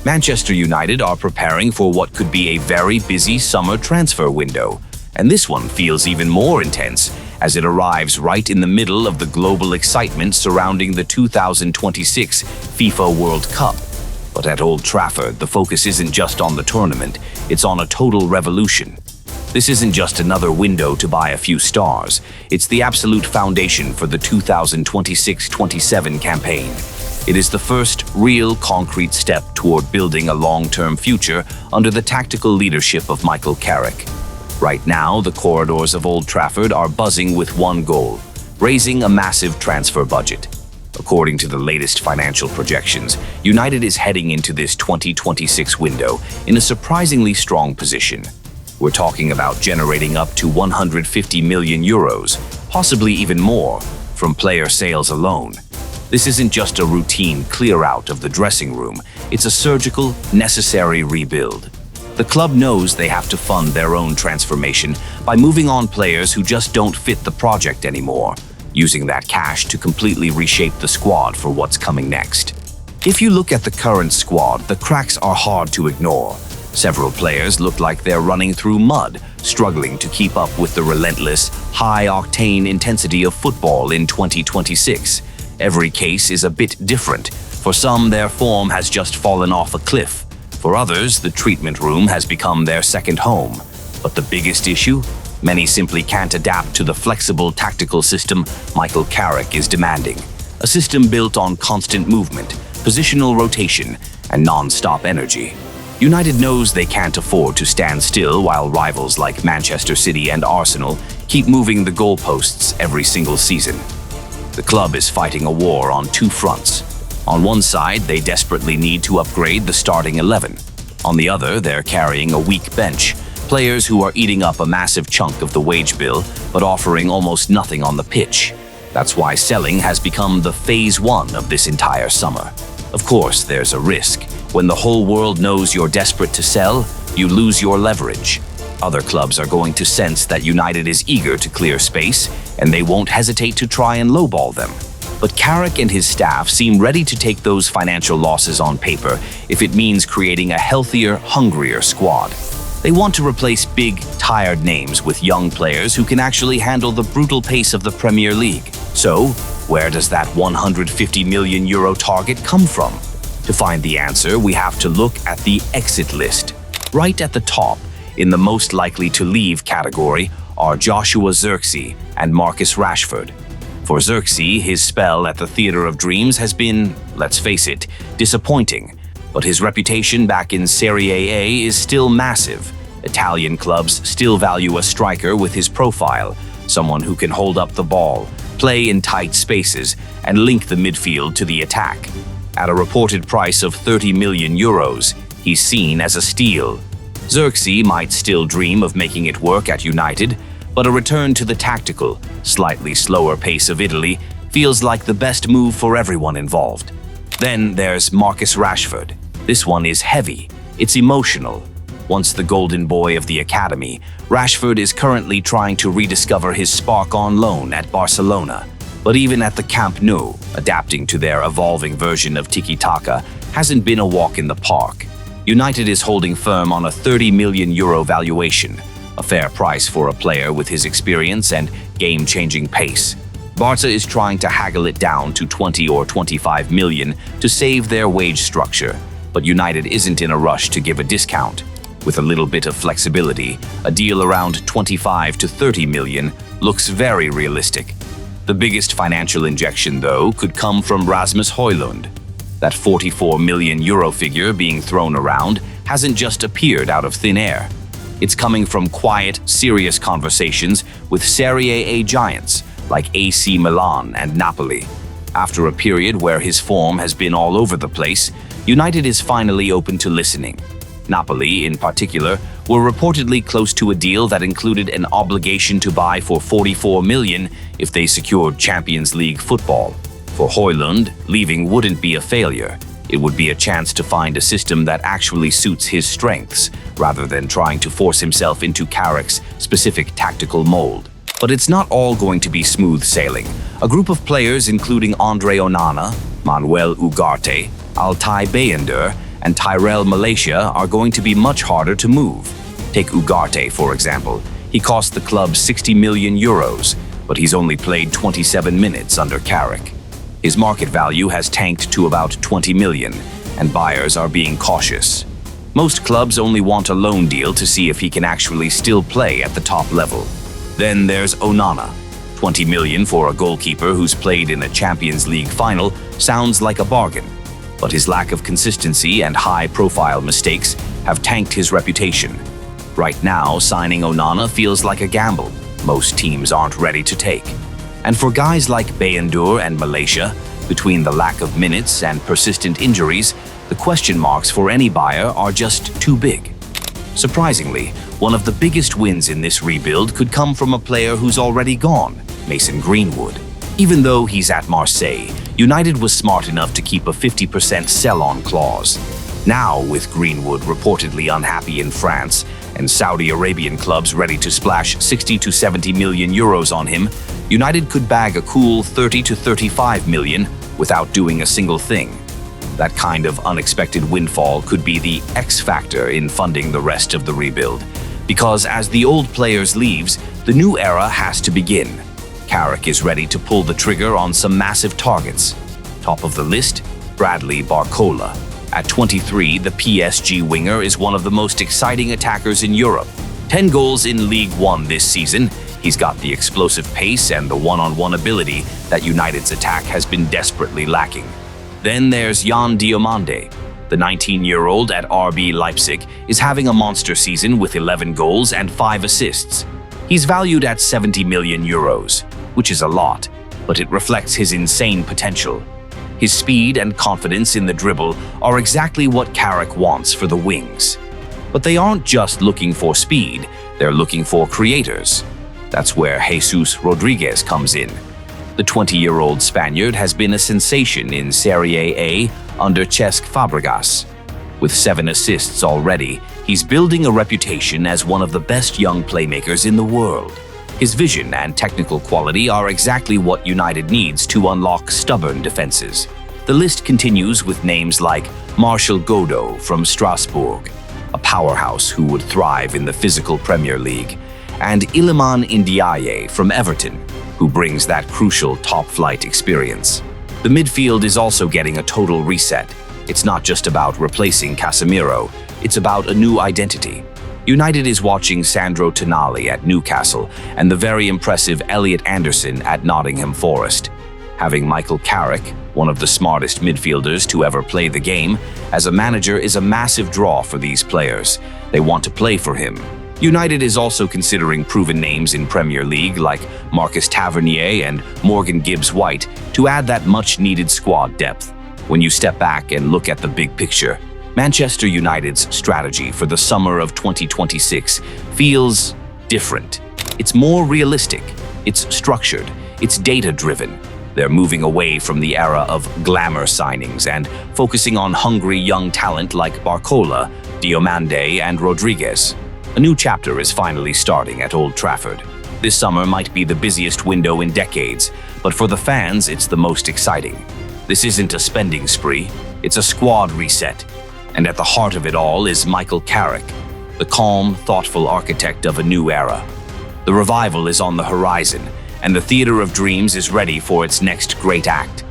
Manchester United are preparing for what could be a very busy summer transfer window, and this one feels even more intense as it arrives right in the middle of the global excitement surrounding the 2026 FIFA World Cup. But at Old Trafford, the focus isn't just on the tournament, it's on a total revolution. This isn't just another window to buy a few stars, it's the absolute foundation for the 2026-27 campaign. It is the first real concrete step toward building a long-term future under the tactical leadership of Michael Carrick. Right now, the corridors of Old Trafford are buzzing with one goal: raising a massive transfer budget. According to the latest financial projections, United is heading into this 2026 window in a surprisingly strong position. We're talking about generating up to 150 million euros, possibly even more, from player sales alone. This isn't just a routine clear-out of the dressing room, it's a surgical, necessary rebuild. The club knows they have to fund their own transformation by moving on players who just don't fit the project anymore, using that cash to completely reshape the squad for what's coming next. If you look at the current squad, the cracks are hard to ignore. Several players look like they're running through mud, struggling to keep up with the relentless, high-octane intensity of football in 2026. Every case is a bit different. For some, their form has just fallen off a cliff. For others, the treatment room has become their second home. But the biggest issue? Many simply can't adapt to the flexible tactical system Michael Carrick is demanding. A system built on constant movement, positional rotation, and non-stop energy. United knows they can't afford to stand still while rivals like Manchester City and Arsenal keep moving the goalposts every single season. The club is fighting a war on two fronts. On one side, they desperately need to upgrade the starting 11. On the other, they're carrying a weak bench, players who are eating up a massive chunk of the wage bill but offering almost nothing on the pitch. That's why selling has become the phase one of this entire summer. Of course, there's a risk. When the whole world knows you're desperate to sell, you lose your leverage. Other clubs are going to sense that United is eager to clear space, and they won't hesitate to try and lowball them. But Carrick and his staff seem ready to take those financial losses on paper if it means creating a healthier, hungrier squad. They want to replace big, tired names with young players who can actually handle the brutal pace of the Premier League. So, where does that 150 million euro target come from? To find the answer, we have to look at the exit list. Right at the top, in the most likely to leave category, are Joshua Zirkzee and Marcus Rashford. For Zirkzee, his spell at the Theatre of Dreams has been, let's face it, disappointing. But his reputation back in Serie A is still massive. Italian clubs still value a striker with his profile, someone who can hold up the ball, play in tight spaces, and link the midfield to the attack. At a reported price of 30 million euros, he's seen as a steal. Zirkzee might still dream of making it work at United, but a return to the tactical, slightly slower pace of Italy feels like the best move for everyone involved. Then there's Marcus Rashford. This one is heavy, it's emotional. Once the golden boy of the academy, Rashford is currently trying to rediscover his spark on loan at Barcelona. But even at the Camp Nou, adapting to their evolving version of tiki-taka hasn't been a walk in the park. United is holding firm on a 30 million euro valuation, a fair price for a player with his experience and game-changing pace. Barca is trying to haggle it down to 20 or 25 million to save their wage structure, but United isn't in a rush to give a discount. With a little bit of flexibility, a deal around 25 to 30 million looks very realistic. The biggest financial injection, though, could come from Rasmus Højlund. That 44 million euro figure being thrown around hasn't just appeared out of thin air. It's coming from quiet, serious conversations with Serie A giants like AC Milan and Napoli. After a period where his form has been all over the place, United is finally open to listening. Napoli, in particular, were reportedly close to a deal that included an obligation to buy for 44 million if they secured Champions League football. For Højlund, leaving wouldn't be a failure. It would be a chance to find a system that actually suits his strengths, rather than trying to force himself into Carrick's specific tactical mold. But it's not all going to be smooth sailing. A group of players including Andre Onana, Manuel Ugarte, Altay Bayındır, and Tyrell Malaysia are going to be much harder to move. Take Ugarte, for example. He cost the club 60 million euros, but he's only played 27 minutes under Carrick. His market value has tanked to about 20 million, and buyers are being cautious. Most clubs only want a loan deal to see if he can actually still play at the top level. Then there's Onana. 20 million for a goalkeeper who's played in a Champions League final sounds like a bargain, but his lack of consistency and high-profile mistakes have tanked his reputation. Right now, signing Onana feels like a gamble most teams aren't ready to take. And for guys like Bayendur and Malaysia, between the lack of minutes and persistent injuries, the question marks for any buyer are just too big. Surprisingly, one of the biggest wins in this rebuild could come from a player who's already gone, Mason Greenwood. Even though he's at Marseille, United was smart enough to keep a 50% sell-on clause. Now, with Greenwood reportedly unhappy in France and Saudi Arabian clubs ready to splash 60 to 70 million euros on him, United could bag a cool 30 to 35 million without doing a single thing. That kind of unexpected windfall could be the X factor in funding the rest of the rebuild. Because as the old players leaves, the new era has to begin. Carrick is ready to pull the trigger on some massive targets. Top of the list, Bradley Barcola. At 23, the PSG winger is one of the most exciting attackers in Europe. 10 goals in League One this season. He's got the explosive pace and the one-on-one ability that United's attack has been desperately lacking. Then there's Jan Diomande. The 19-year-old at RB Leipzig is having a monster season with 11 goals and 5 assists. He's valued at 70 million euros, which is a lot, but it reflects his insane potential. His speed and confidence in the dribble are exactly what Carrick wants for the wings. But they aren't just looking for speed, they're looking for creators. That's where Jesus Rodriguez comes in. The 20-year-old Spaniard has been a sensation in Serie A under Cesc Fabregas. With 7 assists already, he's building a reputation as one of the best young playmakers in the world. His vision and technical quality are exactly what United needs to unlock stubborn defenses. The list continues with names like Martial Godo from Strasbourg, a powerhouse who would thrive in the physical Premier League, and Iliman Ndiaye from Everton, who brings that crucial top-flight experience. The midfield is also getting a total reset. It's not just about replacing Casemiro, it's about a new identity. United is watching Sandro Tonali at Newcastle and the very impressive Elliot Anderson at Nottingham Forest. Having Michael Carrick, one of the smartest midfielders to ever play the game, as a manager is a massive draw for these players. They want to play for him. United is also considering proven names in Premier League like Marcus Tavernier and Morgan Gibbs-White to add that much-needed squad depth. When you step back and look at the big picture, Manchester United's strategy for the summer of 2026 feels different. It's more realistic, it's structured, it's data-driven. They're moving away from the era of glamour signings and focusing on hungry young talent like Barcola, Diomande, and Rodriguez. A new chapter is finally starting at Old Trafford. This summer might be the busiest window in decades, but for the fans, it's the most exciting. This isn't a spending spree, it's a squad reset. And at the heart of it all is Michael Carrick, the calm, thoughtful architect of a new era. The revival is on the horizon, and the Theatre of Dreams is ready for its next great act.